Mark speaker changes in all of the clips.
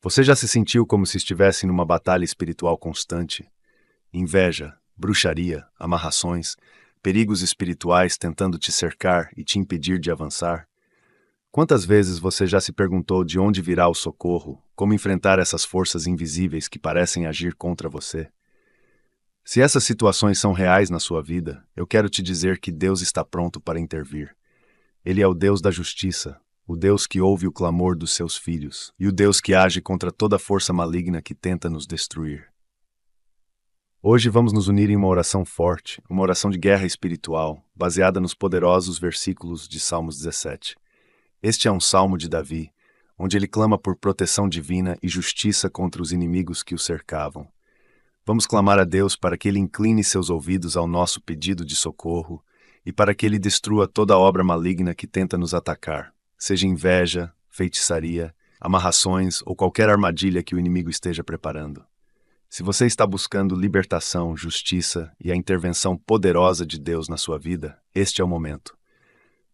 Speaker 1: Você já se sentiu como se estivesse numa batalha espiritual constante? Inveja, bruxaria, amarrações, perigos espirituais tentando te cercar e te impedir de avançar? Quantas vezes você já se perguntou de onde virá o socorro, como enfrentar essas forças invisíveis que parecem agir contra você? Se essas situações são reais na sua vida, eu quero te dizer que Deus está pronto para intervir. Ele é o Deus da justiça, o Deus que ouve o clamor dos seus filhos e o Deus que age contra toda força maligna que tenta nos destruir. Hoje vamos nos unir em uma oração forte, uma oração de guerra espiritual, baseada nos poderosos versículos de Salmos 17. Este é um salmo de Davi, onde ele clama por proteção divina e justiça contra os inimigos que o cercavam. Vamos clamar a Deus para que Ele incline seus ouvidos ao nosso pedido de socorro e para que Ele destrua toda obra maligna que tenta nos atacar, seja inveja, feitiçaria, amarrações ou qualquer armadilha que o inimigo esteja preparando. Se você está buscando libertação, justiça e a intervenção poderosa de Deus na sua vida, este é o momento.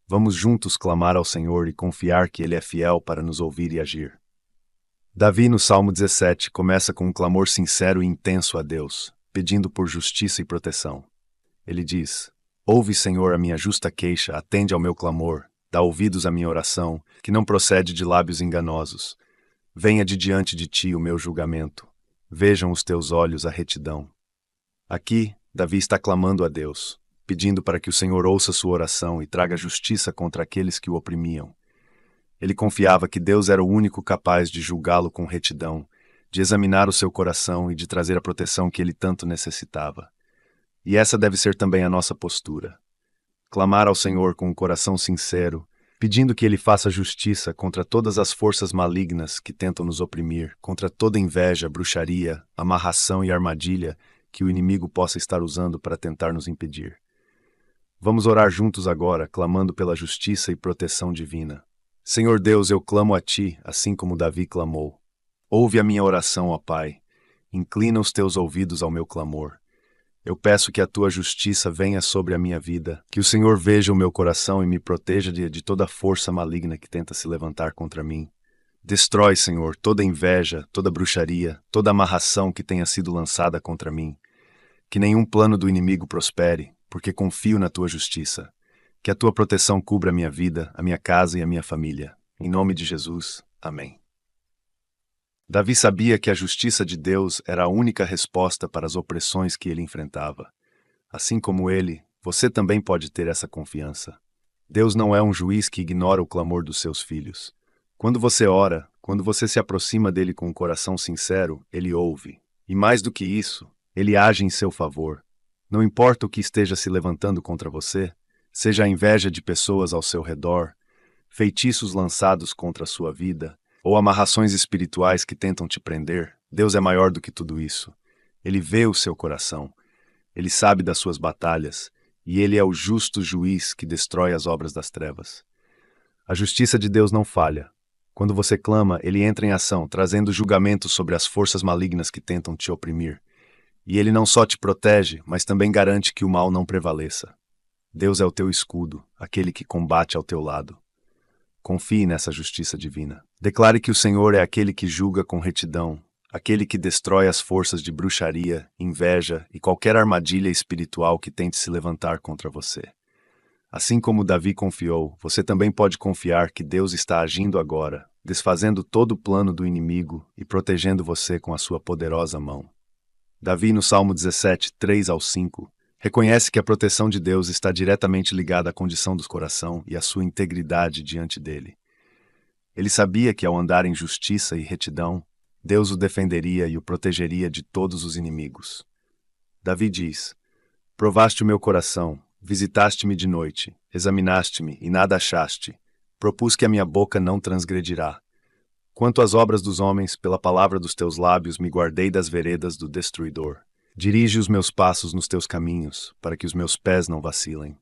Speaker 1: Vamos juntos clamar ao Senhor e confiar que Ele é fiel para nos ouvir e agir. Davi, no Salmo 17, começa com um clamor sincero e intenso a Deus, pedindo por justiça e proteção. Ele diz: Ouve, Senhor, a minha justa queixa, atende ao meu clamor, dá ouvidos à minha oração, que não procede de lábios enganosos. Venha de diante de ti o meu julgamento. Vejam os teus olhos a retidão. Aqui, Davi está clamando a Deus, pedindo para que o Senhor ouça sua oração e traga justiça contra aqueles que o oprimiam. Ele confiava que Deus era o único capaz de julgá-lo com retidão, de examinar o seu coração e de trazer a proteção que ele tanto necessitava. E essa deve ser também a nossa postura. Clamar ao Senhor com um coração sincero, pedindo que Ele faça justiça contra todas as forças malignas que tentam nos oprimir, contra toda inveja, bruxaria, amarração e armadilha que o inimigo possa estar usando para tentar nos impedir. Vamos orar juntos agora, clamando pela justiça e proteção divina. Senhor Deus, eu clamo a Ti, assim como Davi clamou. Ouve a minha oração, ó Pai. Inclina os Teus ouvidos ao meu clamor. Eu peço que a Tua justiça venha sobre a minha vida, que o Senhor veja o meu coração e me proteja de toda força maligna que tenta se levantar contra mim. Destrói, Senhor, toda inveja, toda bruxaria, toda amarração que tenha sido lançada contra mim. Que nenhum plano do inimigo prospere, porque confio na Tua justiça. Que a Tua proteção cubra a minha vida, a minha casa e a minha família. Em nome de Jesus. Amém. Davi sabia que a justiça de Deus era a única resposta para as opressões que ele enfrentava. Assim como ele, você também pode ter essa confiança. Deus não é um juiz que ignora o clamor dos seus filhos. Quando você ora, quando você se aproxima dele com um coração sincero, ele ouve. E mais do que isso, ele age em seu favor. Não importa o que esteja se levantando contra você, seja a inveja de pessoas ao seu redor, feitiços lançados contra a sua vida, ou amarrações espirituais que tentam te prender, Deus é maior do que tudo isso. Ele vê o seu coração, Ele sabe das suas batalhas, e Ele é o justo juiz que destrói as obras das trevas. A justiça de Deus não falha. Quando você clama, Ele entra em ação, trazendo julgamento sobre as forças malignas que tentam te oprimir. E Ele não só te protege, mas também garante que o mal não prevaleça. Deus é o teu escudo, aquele que combate ao teu lado. Confie nessa justiça divina. Declare que o Senhor é aquele que julga com retidão, aquele que destrói as forças de bruxaria, inveja e qualquer armadilha espiritual que tente se levantar contra você. Assim como Davi confiou, você também pode confiar que Deus está agindo agora, desfazendo todo o plano do inimigo e protegendo você com a sua poderosa mão. Davi, no Salmo 17, 3-5, reconhece que a proteção de Deus está diretamente ligada à condição do coração e à sua integridade diante dele. Ele sabia que ao andar em justiça e retidão, Deus o defenderia e o protegeria de todos os inimigos. Davi diz: Provaste o meu coração, visitaste-me de noite, examinaste-me e nada achaste. Propus que a minha boca não transgredirá. Quanto às obras dos homens, pela palavra dos teus lábios me guardei das veredas do destruidor. Dirige os meus passos nos teus caminhos, para que os meus pés não vacilem.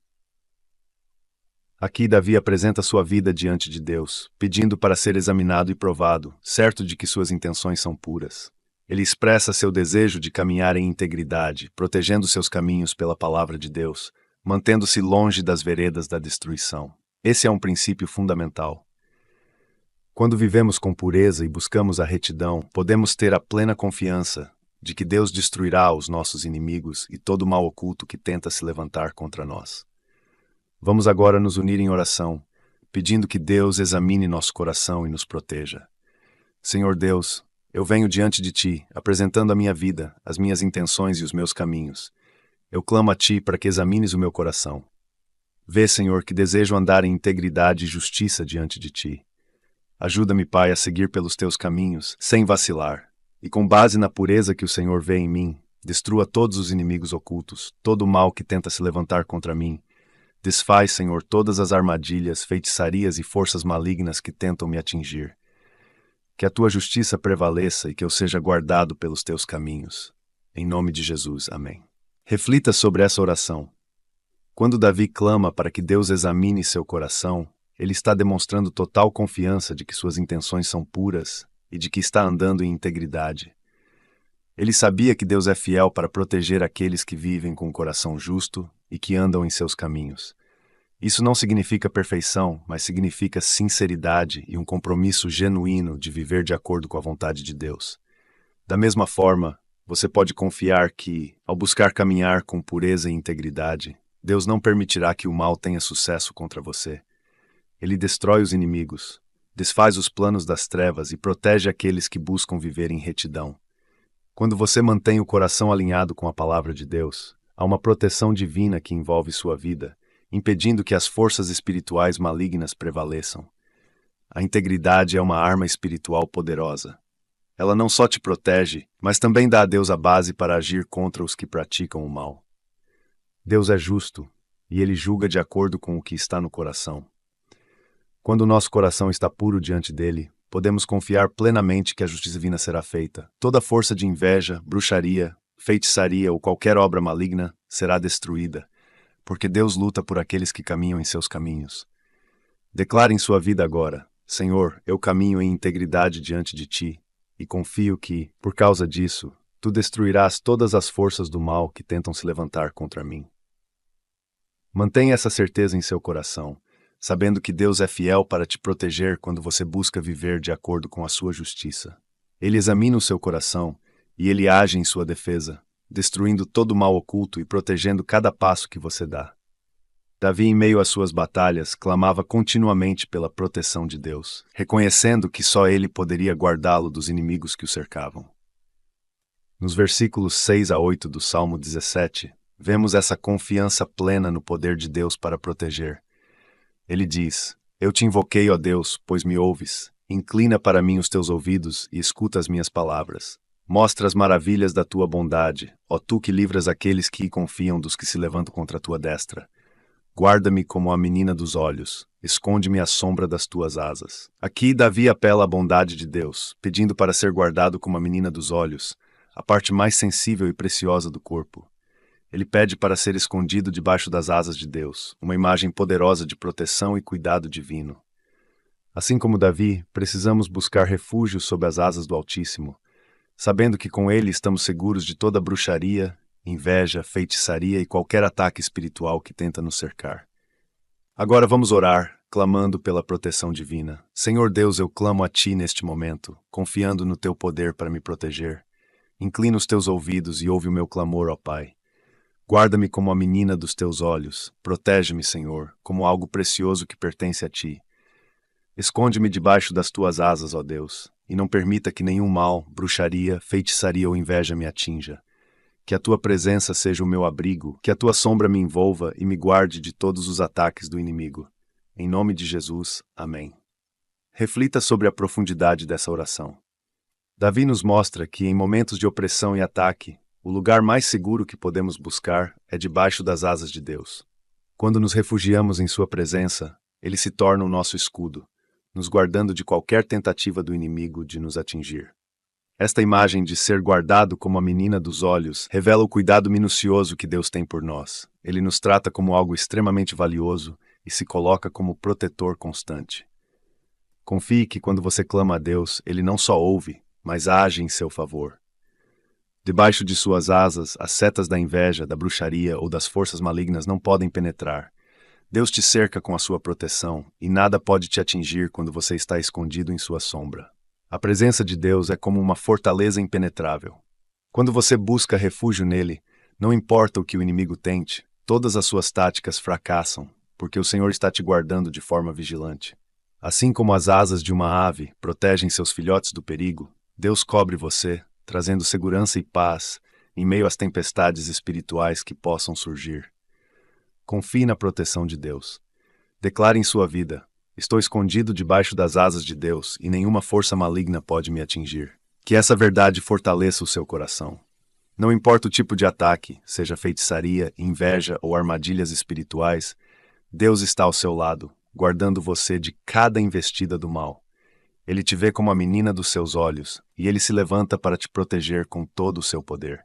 Speaker 1: Aqui Davi apresenta sua vida diante de Deus, pedindo para ser examinado e provado, certo de que suas intenções são puras. Ele expressa seu desejo de caminhar em integridade, protegendo seus caminhos pela palavra de Deus, mantendo-se longe das veredas da destruição. Esse é um princípio fundamental. Quando vivemos com pureza e buscamos a retidão, podemos ter a plena confiança de que Deus destruirá os nossos inimigos e todo o mal oculto que tenta se levantar contra nós. Vamos agora nos unir em oração, pedindo que Deus examine nosso coração e nos proteja. Senhor Deus, eu venho diante de Ti, apresentando a minha vida, as minhas intenções e os meus caminhos. Eu clamo a Ti para que examines o meu coração. Vê, Senhor, que desejo andar em integridade e justiça diante de Ti. Ajuda-me, Pai, a seguir pelos Teus caminhos, sem vacilar, e com base na pureza que o Senhor vê em mim, destrua todos os inimigos ocultos, todo o mal que tenta se levantar contra mim. Desfaz, Senhor, todas as armadilhas, feitiçarias e forças malignas que tentam me atingir. Que a Tua justiça prevaleça e que eu seja guardado pelos Teus caminhos. Em nome de Jesus, amém. Reflita sobre essa oração. Quando Davi clama para que Deus examine seu coração, ele está demonstrando total confiança de que suas intenções são puras e de que está andando em integridade. Ele sabia que Deus é fiel para proteger aqueles que vivem com o coração justo e que andam em seus caminhos. Isso não significa perfeição, mas significa sinceridade e um compromisso genuíno de viver de acordo com a vontade de Deus. Da mesma forma, você pode confiar que, ao buscar caminhar com pureza e integridade, Deus não permitirá que o mal tenha sucesso contra você. Ele destrói os inimigos, desfaz os planos das trevas e protege aqueles que buscam viver em retidão. Quando você mantém o coração alinhado com a palavra de Deus, há uma proteção divina que envolve sua vida, impedindo que as forças espirituais malignas prevaleçam. A integridade é uma arma espiritual poderosa. Ela não só te protege, mas também dá a Deus a base para agir contra os que praticam o mal. Deus é justo, e Ele julga de acordo com o que está no coração. Quando o nosso coração está puro diante dele, podemos confiar plenamente que a justiça divina será feita. Toda força de inveja, bruxaria, feitiçaria ou qualquer obra maligna será destruída, porque Deus luta por aqueles que caminham em seus caminhos. Declare em sua vida agora: Senhor, eu caminho em integridade diante de Ti, e confio que, por causa disso, Tu destruirás todas as forças do mal que tentam se levantar contra mim. Mantenha essa certeza em seu coração, sabendo que Deus é fiel para te proteger quando você busca viver de acordo com a sua justiça. Ele examina o seu coração e Ele age em sua defesa, destruindo todo o mal oculto e protegendo cada passo que você dá. Davi, em meio às suas batalhas, clamava continuamente pela proteção de Deus, reconhecendo que só Ele poderia guardá-lo dos inimigos que o cercavam. Nos versículos 6 a 8 do Salmo 17, vemos essa confiança plena no poder de Deus para proteger. Ele diz: Eu te invoquei, ó Deus, pois me ouves. Inclina para mim os teus ouvidos e escuta as minhas palavras. Mostra as maravilhas da tua bondade, ó tu que livras aqueles que confiam dos que se levantam contra a tua destra. Guarda-me como a menina dos olhos, esconde-me à sombra das tuas asas. Aqui Davi apela à bondade de Deus, pedindo para ser guardado como a menina dos olhos, a parte mais sensível e preciosa do corpo. Ele pede para ser escondido debaixo das asas de Deus, uma imagem poderosa de proteção e cuidado divino. Assim como Davi, precisamos buscar refúgio sob as asas do Altíssimo, sabendo que com ele estamos seguros de toda bruxaria, inveja, feitiçaria e qualquer ataque espiritual que tenta nos cercar. Agora vamos orar, clamando pela proteção divina. Senhor Deus, eu clamo a Ti neste momento, confiando no Teu poder para me proteger. Inclina os Teus ouvidos e ouve o meu clamor, ó Pai. Guarda-me como a menina dos Teus olhos, protege-me, Senhor, como algo precioso que pertence a Ti. Esconde-me debaixo das Tuas asas, ó Deus, e não permita que nenhum mal, bruxaria, feitiçaria ou inveja me atinja. Que a Tua presença seja o meu abrigo, que a Tua sombra me envolva e me guarde de todos os ataques do inimigo. Em nome de Jesus, amém. Reflita sobre a profundidade dessa oração. Davi nos mostra que, em momentos de opressão e ataque, o lugar mais seguro que podemos buscar é debaixo das asas de Deus. Quando nos refugiamos em Sua presença, Ele se torna o nosso escudo, nos guardando de qualquer tentativa do inimigo de nos atingir. Esta imagem de ser guardado como a menina dos olhos revela o cuidado minucioso que Deus tem por nós. Ele nos trata como algo extremamente valioso e se coloca como protetor constante. Confie que quando você clama a Deus, Ele não só ouve, mas age em seu favor. Debaixo de suas asas, as setas da inveja, da bruxaria ou das forças malignas não podem penetrar. Deus te cerca com a sua proteção, e nada pode te atingir quando você está escondido em sua sombra. A presença de Deus é como uma fortaleza impenetrável. Quando você busca refúgio nele, não importa o que o inimigo tente, todas as suas táticas fracassam, porque o Senhor está te guardando de forma vigilante. Assim como as asas de uma ave protegem seus filhotes do perigo, Deus cobre você, trazendo segurança e paz em meio às tempestades espirituais que possam surgir. Confie na proteção de Deus. Declare em sua vida: estou escondido debaixo das asas de Deus e nenhuma força maligna pode me atingir. Que essa verdade fortaleça o seu coração. Não importa o tipo de ataque, seja feitiçaria, inveja ou armadilhas espirituais, Deus está ao seu lado, guardando você de cada investida do mal. Ele te vê como a menina dos seus olhos, e ele se levanta para te proteger com todo o seu poder.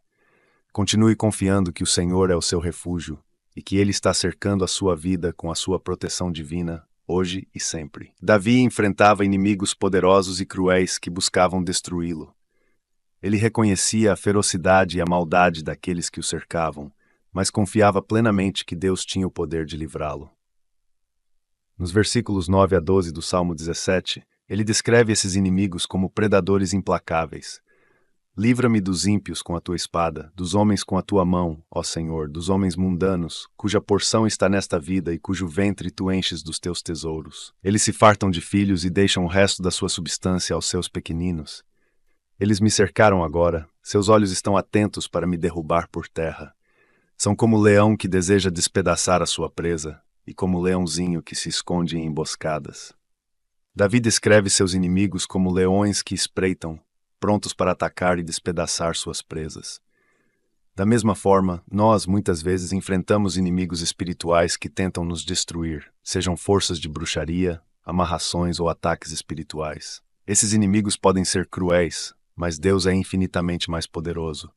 Speaker 1: Continue confiando que o Senhor é o seu refúgio, e que ele está cercando a sua vida com a sua proteção divina, hoje e sempre. Davi enfrentava inimigos poderosos e cruéis que buscavam destruí-lo. Ele reconhecia a ferocidade e a maldade daqueles que o cercavam, mas confiava plenamente que Deus tinha o poder de livrá-lo. Nos versículos 9 a 12 do Salmo 17, ele descreve esses inimigos como predadores implacáveis. Livra-me dos ímpios com a tua espada, dos homens com a tua mão, ó Senhor, dos homens mundanos, cuja porção está nesta vida e cujo ventre tu enches dos teus tesouros. Eles se fartam de filhos e deixam o resto da sua substância aos seus pequeninos. Eles me cercaram agora, seus olhos estão atentos para me derrubar por terra. São como o leão que deseja despedaçar a sua presa, e como o leãozinho que se esconde em emboscadas. Davi descreve seus inimigos como leões que espreitam, prontos para atacar e despedaçar suas presas. Da mesma forma, nós muitas vezes enfrentamos inimigos espirituais que tentam nos destruir, sejam forças de bruxaria, amarrações ou ataques espirituais. Esses inimigos podem ser cruéis, mas Deus é infinitamente mais poderoso.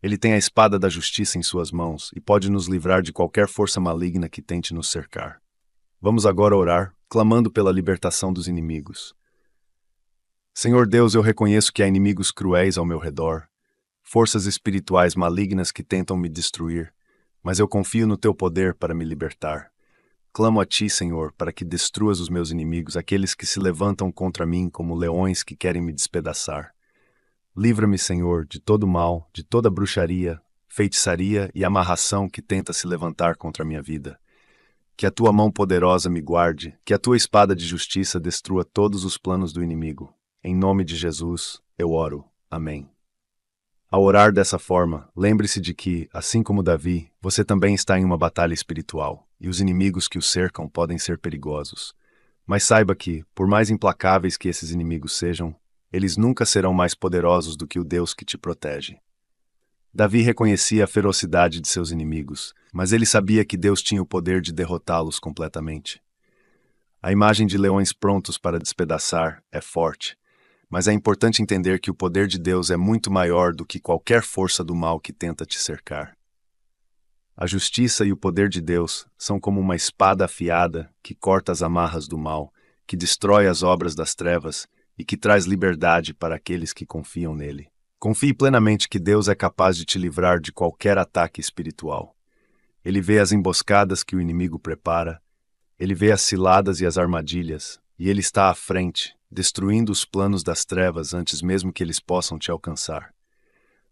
Speaker 1: Ele tem a espada da justiça em suas mãos e pode nos livrar de qualquer força maligna que tente nos cercar. Vamos agora orar, clamando pela libertação dos inimigos. Senhor Deus, eu reconheço que há inimigos cruéis ao meu redor, forças espirituais malignas que tentam me destruir, mas eu confio no teu poder para me libertar. Clamo a ti, Senhor, para que destruas os meus inimigos, aqueles que se levantam contra mim como leões que querem me despedaçar. Livra-me, Senhor, de todo mal, de toda bruxaria, feitiçaria e amarração que tenta se levantar contra a minha vida. Que a tua mão poderosa me guarde, que a tua espada de justiça destrua todos os planos do inimigo. Em nome de Jesus, eu oro. Amém. Ao orar dessa forma, lembre-se de que, assim como Davi, você também está em uma batalha espiritual, e os inimigos que o cercam podem ser perigosos. Mas saiba que, por mais implacáveis que esses inimigos sejam, eles nunca serão mais poderosos do que o Deus que te protege. Davi reconhecia a ferocidade de seus inimigos, mas ele sabia que Deus tinha o poder de derrotá-los completamente. A imagem de leões prontos para despedaçar é forte, mas é importante entender que o poder de Deus é muito maior do que qualquer força do mal que tenta te cercar. A justiça e o poder de Deus são como uma espada afiada que corta as amarras do mal, que destrói as obras das trevas e que traz liberdade para aqueles que confiam nele. Confie plenamente que Deus é capaz de te livrar de qualquer ataque espiritual. Ele vê as emboscadas que o inimigo prepara, ele vê as ciladas e as armadilhas, e ele está à frente, destruindo os planos das trevas antes mesmo que eles possam te alcançar.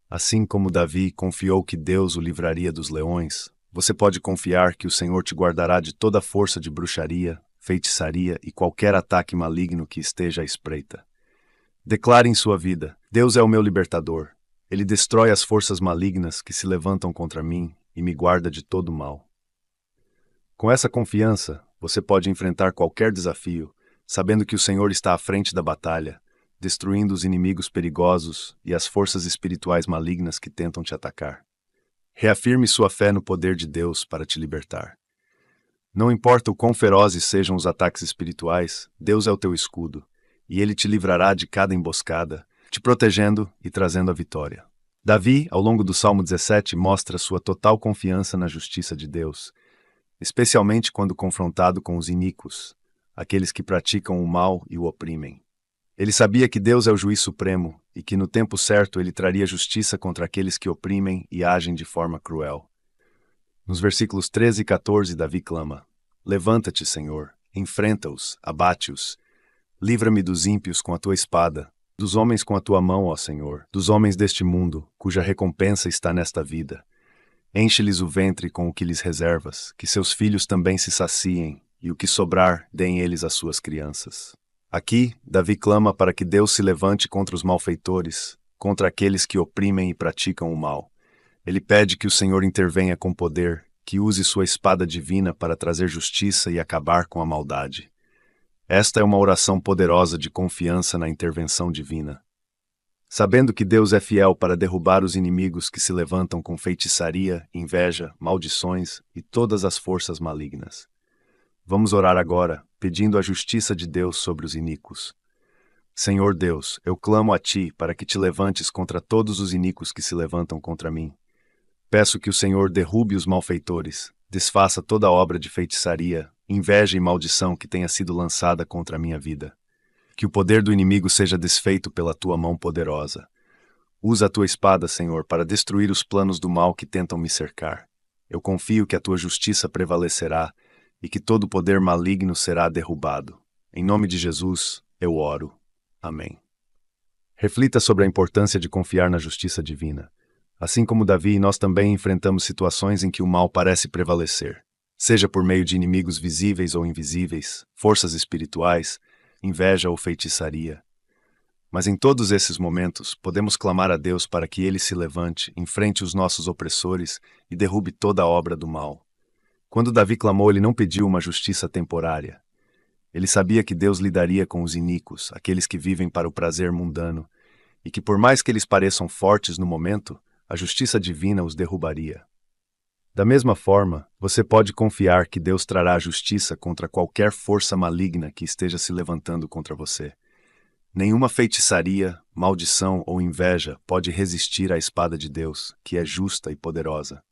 Speaker 1: Assim como Davi confiou que Deus o livraria dos leões, você pode confiar que o Senhor te guardará de toda força de bruxaria, feitiçaria e qualquer ataque maligno que esteja à espreita. Declare em sua vida: Deus é o meu libertador. Ele destrói as forças malignas que se levantam contra mim e me guarda de todo o mal. Com essa confiança, você pode enfrentar qualquer desafio, sabendo que o Senhor está à frente da batalha, destruindo os inimigos perigosos e as forças espirituais malignas que tentam te atacar. Reafirme sua fé no poder de Deus para te libertar. Não importa o quão ferozes sejam os ataques espirituais, Deus é o teu escudo, e ele te livrará de cada emboscada, te protegendo e trazendo a vitória. Davi, ao longo do Salmo 17, mostra sua total confiança na justiça de Deus, especialmente quando confrontado com os iníquos, aqueles que praticam o mal e o oprimem. Ele sabia que Deus é o juiz supremo e que no tempo certo ele traria justiça contra aqueles que oprimem e agem de forma cruel. Nos versículos 13 e 14, Davi clama: Levanta-te, Senhor, enfrenta-os, abate-os. Livra-me dos ímpios com a tua espada, dos homens com a tua mão, ó Senhor, dos homens deste mundo, cuja recompensa está nesta vida. Enche-lhes o ventre com o que lhes reservas, que seus filhos também se saciem, e o que sobrar, deem eles às suas crianças. Aqui, Davi clama para que Deus se levante contra os malfeitores, contra aqueles que oprimem e praticam o mal. Ele pede que o Senhor intervenha com poder, que use sua espada divina para trazer justiça e acabar com a maldade. Esta é uma oração poderosa de confiança na intervenção divina. Sabendo que Deus é fiel para derrubar os inimigos que se levantam com feitiçaria, inveja, maldições e todas as forças malignas. Vamos orar agora, pedindo a justiça de Deus sobre os iníquos. Senhor Deus, eu clamo a Ti para que Te levantes contra todos os iníquos que se levantam contra mim. Peço que o Senhor derrube os malfeitores, desfaça toda obra de feitiçaria, inveja e maldição que tenha sido lançada contra a minha vida. Que o poder do inimigo seja desfeito pela Tua mão poderosa. Usa a Tua espada, Senhor, para destruir os planos do mal que tentam me cercar. Eu confio que a Tua justiça prevalecerá e que todo poder maligno será derrubado. Em nome de Jesus, eu oro. Amém. Reflita sobre a importância de confiar na justiça divina. Assim como Davi, nós também enfrentamos situações em que o mal parece prevalecer, seja por meio de inimigos visíveis ou invisíveis, forças espirituais, inveja ou feitiçaria. Mas em todos esses momentos, podemos clamar a Deus para que Ele se levante, enfrente os nossos opressores e derrube toda a obra do mal. Quando Davi clamou, ele não pediu uma justiça temporária. Ele sabia que Deus lidaria com os iníquos, aqueles que vivem para o prazer mundano, e que por mais que eles pareçam fortes no momento, a justiça divina os derrubaria. Da mesma forma, você pode confiar que Deus trará justiça contra qualquer força maligna que esteja se levantando contra você. Nenhuma feitiçaria, maldição ou inveja pode resistir à espada de Deus, que é justa e poderosa.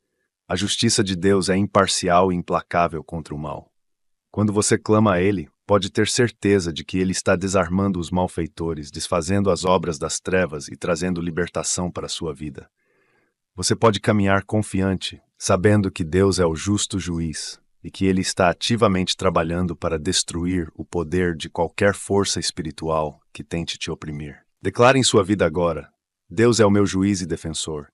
Speaker 1: A justiça de Deus é imparcial e implacável contra o mal. Quando você clama a Ele, pode ter certeza de que Ele está desarmando os malfeitores, desfazendo as obras das trevas e trazendo libertação para a sua vida. Você pode caminhar confiante, sabendo que Deus é o justo juiz e que Ele está ativamente trabalhando para destruir o poder de qualquer força espiritual que tente te oprimir. Declare em sua vida agora: Deus é o meu juiz e defensor.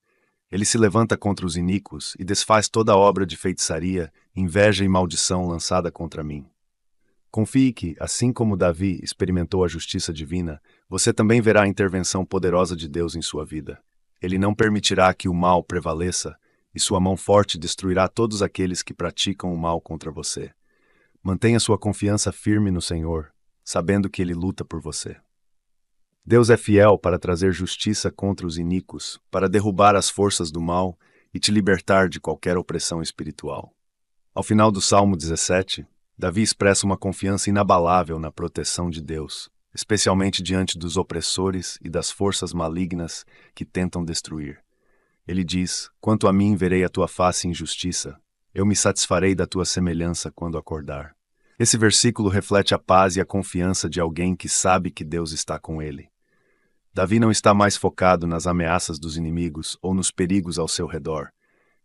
Speaker 1: Ele se levanta contra os iníquos e desfaz toda a obra de feitiçaria, inveja e maldição lançada contra mim. Confie que, assim como Davi experimentou a justiça divina, você também verá a intervenção poderosa de Deus em sua vida. Ele não permitirá que o mal prevaleça, e sua mão forte destruirá todos aqueles que praticam o mal contra você. Mantenha sua confiança firme no Senhor, sabendo que Ele luta por você. Deus é fiel para trazer justiça contra os iníquos, para derrubar as forças do mal e te libertar de qualquer opressão espiritual. Ao final do Salmo 17, Davi expressa uma confiança inabalável na proteção de Deus, especialmente diante dos opressores e das forças malignas que tentam destruir. Ele diz: "Quanto a mim, verei a tua face em justiça. Eu me satisfarei da tua semelhança quando acordar." Esse versículo reflete a paz e a confiança de alguém que sabe que Deus está com ele. Davi não está mais focado nas ameaças dos inimigos ou nos perigos ao seu redor.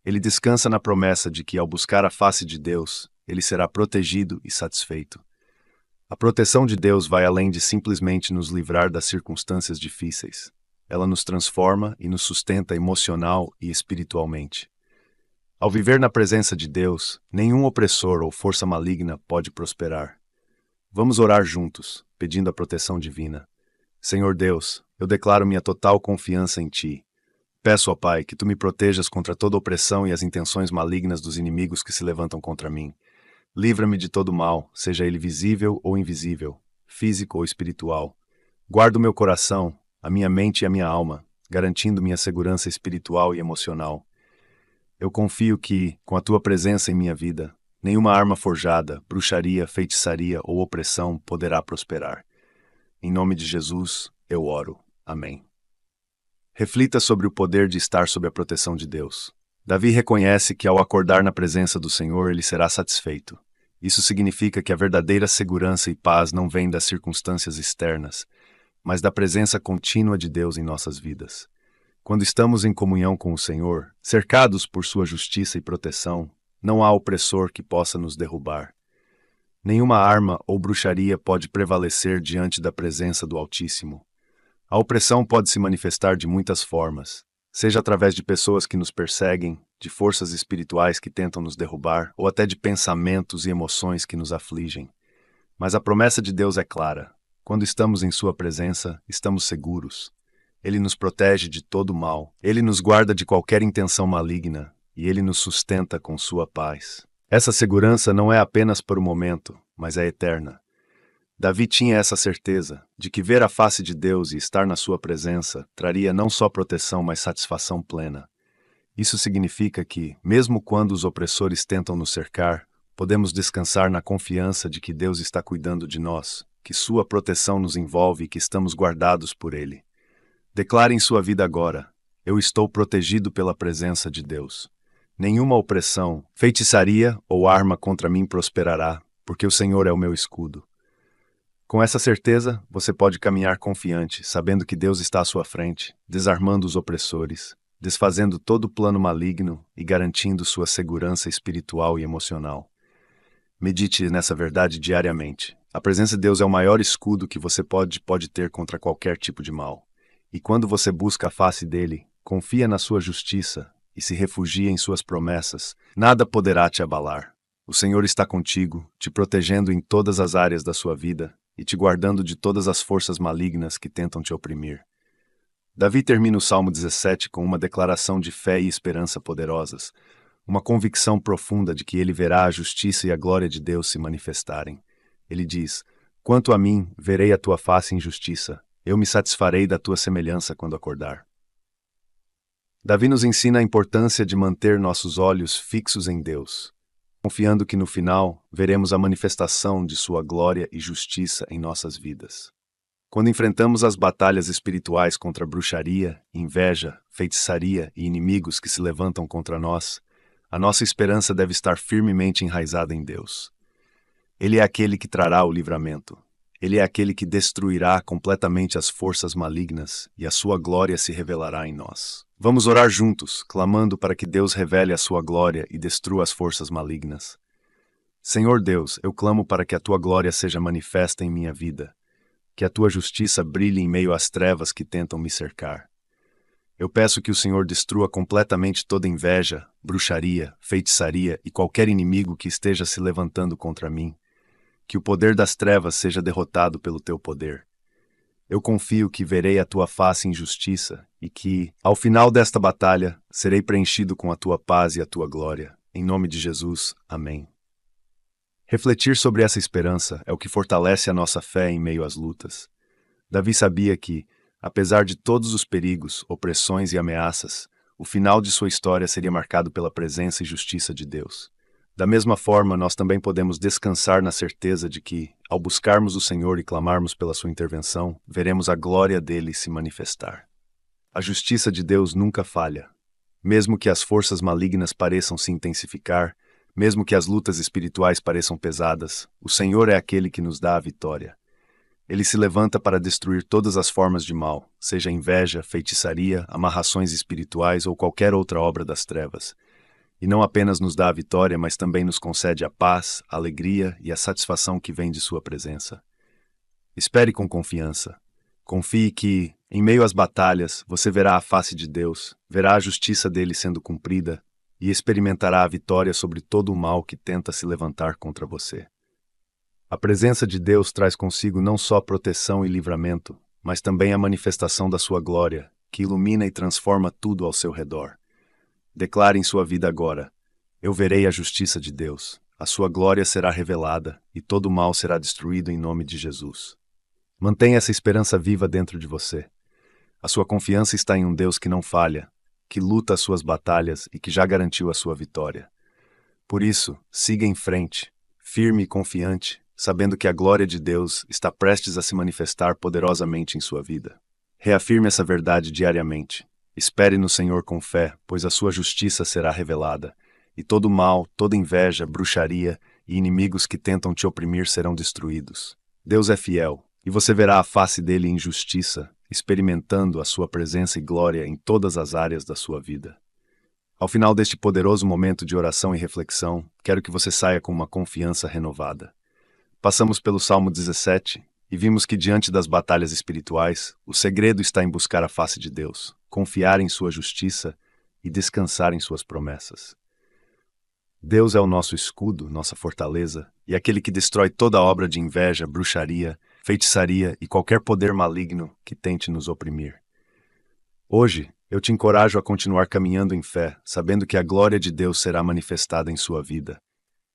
Speaker 1: Ele descansa na promessa de que, ao buscar a face de Deus, ele será protegido e satisfeito. A proteção de Deus vai além de simplesmente nos livrar das circunstâncias difíceis. Ela nos transforma e nos sustenta emocional e espiritualmente. Ao viver na presença de Deus, nenhum opressor ou força maligna pode prosperar. Vamos orar juntos, pedindo a proteção divina. Senhor Deus, eu declaro minha total confiança em Ti. Peço, ó Pai, que Tu me protejas contra toda opressão e as intenções malignas dos inimigos que se levantam contra mim. Livra-me de todo mal, seja ele visível ou invisível, físico ou espiritual. Guarda o meu coração, a minha mente e a minha alma, garantindo minha segurança espiritual e emocional. Eu confio que, com a Tua presença em minha vida, nenhuma arma forjada, bruxaria, feitiçaria ou opressão poderá prosperar. Em nome de Jesus, eu oro. Amém. Reflita sobre o poder de estar sob a proteção de Deus. Davi reconhece que, ao acordar na presença do Senhor, ele será satisfeito. Isso significa que a verdadeira segurança e paz não vem das circunstâncias externas, mas da presença contínua de Deus em nossas vidas. Quando estamos em comunhão com o Senhor, cercados por sua justiça e proteção, não há opressor que possa nos derrubar. Nenhuma arma ou bruxaria pode prevalecer diante da presença do Altíssimo. A opressão pode se manifestar de muitas formas, seja através de pessoas que nos perseguem, de forças espirituais que tentam nos derrubar, ou até de pensamentos e emoções que nos afligem. Mas a promessa de Deus é clara. Quando estamos em Sua presença, estamos seguros. Ele nos protege de todo mal, Ele nos guarda de qualquer intenção maligna, e Ele nos sustenta com Sua paz. Essa segurança não é apenas por um momento, mas é eterna. Davi tinha essa certeza de que ver a face de Deus e estar na sua presença traria não só proteção, mas satisfação plena. Isso significa que, mesmo quando os opressores tentam nos cercar, podemos descansar na confiança de que Deus está cuidando de nós, que sua proteção nos envolve e que estamos guardados por Ele. Declare em sua vida agora: eu estou protegido pela presença de Deus. Nenhuma opressão, feitiçaria ou arma contra mim prosperará, porque o Senhor é o meu escudo. Com essa certeza, você pode caminhar confiante, sabendo que Deus está à sua frente, desarmando os opressores, desfazendo todo plano maligno e garantindo sua segurança espiritual e emocional. Medite nessa verdade diariamente. A presença de Deus é o maior escudo que você pode ter contra qualquer tipo de mal. E quando você busca a face dele, confia na sua justiça e se refugia em suas promessas, nada poderá te abalar. O Senhor está contigo, te protegendo em todas as áreas da sua vida e te guardando de todas as forças malignas que tentam te oprimir. Davi termina o Salmo 17 com uma declaração de fé e esperança poderosas, uma convicção profunda de que ele verá a justiça e a glória de Deus se manifestarem. Ele diz: quanto a mim, verei a tua face em justiça, eu me satisfarei da tua semelhança quando acordar. Davi nos ensina a importância de manter nossos olhos fixos em Deus, confiando que no final veremos a manifestação de sua glória e justiça em nossas vidas. Quando enfrentamos as batalhas espirituais contra bruxaria, inveja, feitiçaria e inimigos que se levantam contra nós, a nossa esperança deve estar firmemente enraizada em Deus. Ele é aquele que trará o livramento. Ele é aquele que destruirá completamente as forças malignas e a sua glória se revelará em nós. Vamos orar juntos, clamando para que Deus revele a sua glória e destrua as forças malignas. Senhor Deus, eu clamo para que a tua glória seja manifesta em minha vida, que a tua justiça brilhe em meio às trevas que tentam me cercar. Eu peço que o Senhor destrua completamente toda inveja, bruxaria, feitiçaria e qualquer inimigo que esteja se levantando contra mim. Que o poder das trevas seja derrotado pelo teu poder. Eu confio que verei a tua face em justiça e que, ao final desta batalha, serei preenchido com a tua paz e a tua glória. Em nome de Jesus. Amém. Refletir sobre essa esperança é o que fortalece a nossa fé em meio às lutas. Davi sabia que, apesar de todos os perigos, opressões e ameaças, o final de sua história seria marcado pela presença e justiça de Deus. Da mesma forma, nós também podemos descansar na certeza de que, ao buscarmos o Senhor e clamarmos pela sua intervenção, veremos a glória dele se manifestar. A justiça de Deus nunca falha. Mesmo que as forças malignas pareçam se intensificar, mesmo que as lutas espirituais pareçam pesadas, o Senhor é aquele que nos dá a vitória. Ele se levanta para destruir todas as formas de mal, seja inveja, feitiçaria, amarrações espirituais ou qualquer outra obra das trevas. E não apenas nos dá a vitória, mas também nos concede a paz, a alegria e a satisfação que vem de sua presença. Espere com confiança. Confie que, em meio às batalhas, você verá a face de Deus, verá a justiça dele sendo cumprida e experimentará a vitória sobre todo o mal que tenta se levantar contra você. A presença de Deus traz consigo não só proteção e livramento, mas também a manifestação da sua glória, que ilumina e transforma tudo ao seu redor. Declare em sua vida agora: eu verei a justiça de Deus, a sua glória será revelada e todo o mal será destruído em nome de Jesus. Mantenha essa esperança viva dentro de você. A sua confiança está em um Deus que não falha, que luta as suas batalhas e que já garantiu a sua vitória. Por isso, siga em frente, firme e confiante, sabendo que a glória de Deus está prestes a se manifestar poderosamente em sua vida. Reafirme essa verdade diariamente. Espere no Senhor com fé, pois a sua justiça será revelada, e todo mal, toda inveja, bruxaria e inimigos que tentam te oprimir serão destruídos. Deus é fiel, e você verá a face dele em justiça, experimentando a sua presença e glória em todas as áreas da sua vida. Ao final deste poderoso momento de oração e reflexão, quero que você saia com uma confiança renovada. passamos pelo Salmo 17 e vimos que diante das batalhas espirituais, o segredo está em buscar a face de Deus, confiar em sua justiça e descansar em suas promessas. Deus é o nosso escudo, nossa fortaleza, e aquele que destrói toda obra de inveja, bruxaria, feitiçaria e qualquer poder maligno que tente nos oprimir. Hoje, eu te encorajo a continuar caminhando em fé, sabendo que a glória de Deus será manifestada em sua vida.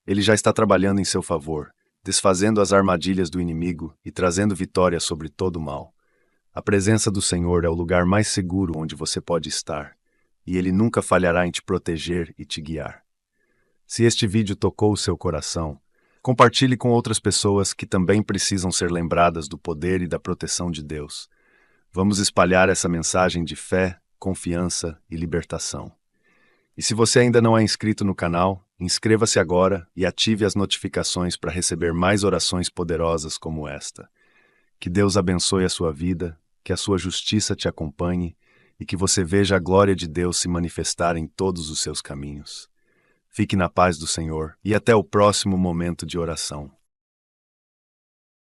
Speaker 1: Ele já está trabalhando em seu favor, desfazendo as armadilhas do inimigo e trazendo vitória sobre todo o mal. A presença do Senhor é o lugar mais seguro onde você pode estar, e Ele nunca falhará em te proteger e te guiar. Se este vídeo tocou o seu coração, compartilhe com outras pessoas que também precisam ser lembradas do poder e da proteção de Deus. Vamos espalhar essa mensagem de fé, confiança e libertação. E se você ainda não é inscrito no canal, inscreva-se agora e ative as notificações para receber mais orações poderosas como esta. Que Deus abençoe a sua vida, que a sua justiça te acompanhe e que você veja a glória de Deus se manifestar em todos os seus caminhos. Fique na paz do Senhor e até o próximo momento de oração.